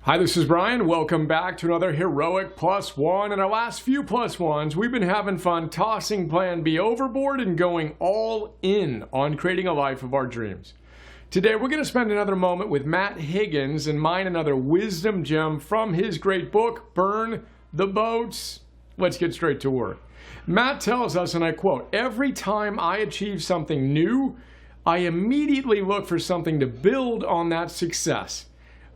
Hi, this is Brian. Welcome back to another Heroic Plus One. In our last few Plus Ones, we've been having fun tossing Plan B overboard and going all in on creating a life of our dreams. Today, we're going to spend another moment with Matt Higgins and mine another wisdom gem from his great book, Burn the Boats. Let's get straight to work. Matt tells us, and I quote, "Every time I achieve something new, I immediately look for something to build on that success,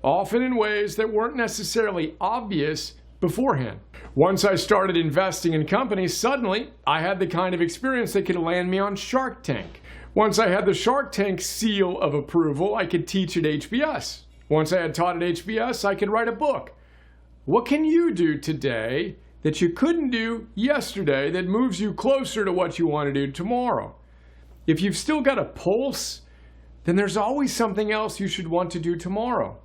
often in ways that weren't necessarily obvious beforehand. Once I started investing in companies, suddenly I had the kind of experience that could land me on Shark Tank. Once I had the Shark Tank seal of approval, I could teach at HBS. Once I had taught at HBS, I could write a book. What can you do today that you couldn't do yesterday that moves you closer to what you want to do tomorrow? If you've still got a pulse, then there's always something else you should want to do tomorrow.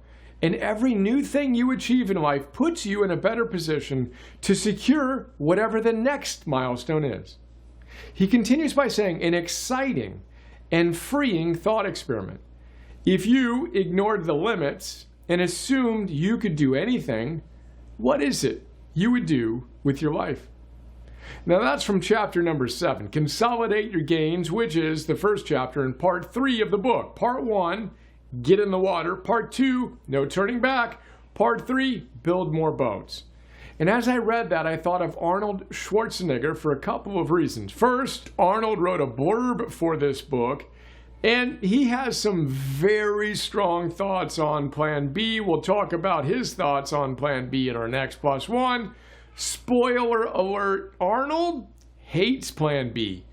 And every new thing you achieve in life puts you in a better position to secure whatever the next milestone is." He continues by saying, "An exciting and freeing thought experiment. If you ignored the limits and assumed you could do anything, what is it you would do with your life?" Now that's from chapter number 7, Consolidate Your Gains, which is the first chapter in part 3 of the book. Part 1, Get in the Water. Part 2, No Turning Back. Part 3, Build More Boats. And as I read that, I thought of Arnold Schwarzenegger for a couple of reasons. First, Arnold wrote a blurb for this book, and he has some very strong thoughts on Plan B. We'll talk about his thoughts on Plan B in our next Plus One. Spoiler alert, Arnold hates Plan B.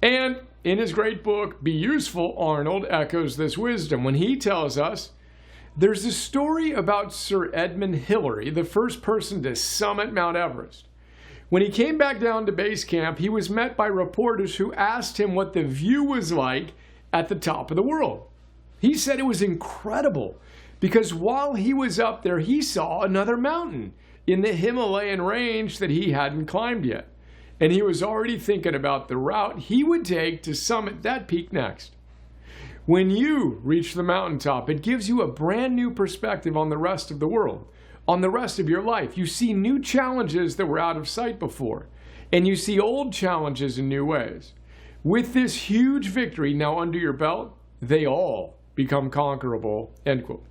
And in his great book, Be Useful, Arnold echoes this wisdom when he tells us there's a story about Sir Edmund Hillary, the first person to summit Mount Everest. When he came back down to base camp, he was met by reporters who asked him what the view was like at the top of the world. He said it was incredible because while he was up there, he saw another mountain in the Himalayan range that he hadn't climbed yet. And he was already thinking about the route he would take to summit that peak next. When you reach the mountaintop, it gives you a brand new perspective on the rest of the world, on the rest of your life. You see new challenges that were out of sight before, and you see old challenges in new ways. With this huge victory now under your belt, they all become conquerable, end quote.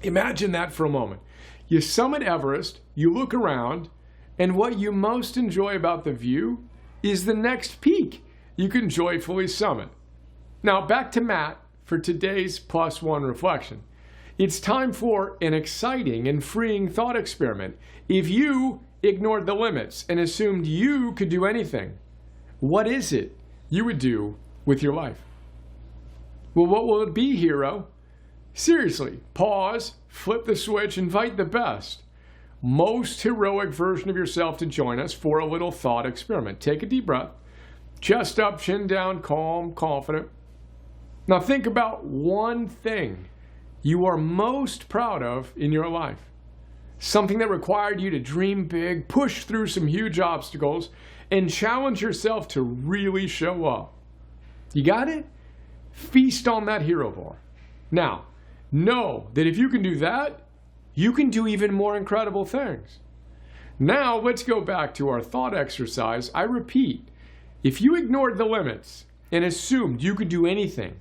Imagine that for a moment. You summit Everest, you look around, and what you most enjoy about the view is the next peak you can joyfully summit. Now back to Matt for today's Plus One reflection. It's time for an exciting and freeing thought experiment. If you ignored the limits and assumed you could do anything, what is it you would do with your life? Well, what will it be, hero? Seriously, pause, flip the switch, invite the best, most heroic version of yourself to join us for a little thought experiment. Take a deep breath, chest up, chin down, calm, confident. Now think about one thing you are most proud of in your life. Something that required you to dream big, push through some huge obstacles, and challenge yourself to really show up. You got it? Feast on that hero bar. Now, know that if you can do that, you can do even more incredible things. Now, let's go back to our thought exercise. I repeat, if you ignored the limits and assumed you could do anything,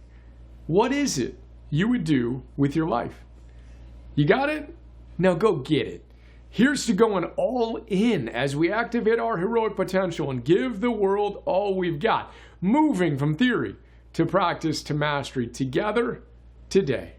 what is it you would do with your life? You got it? Now go get it. Here's to going all in as we activate our heroic potential and give the world all we've got, moving from theory to practice to mastery together today.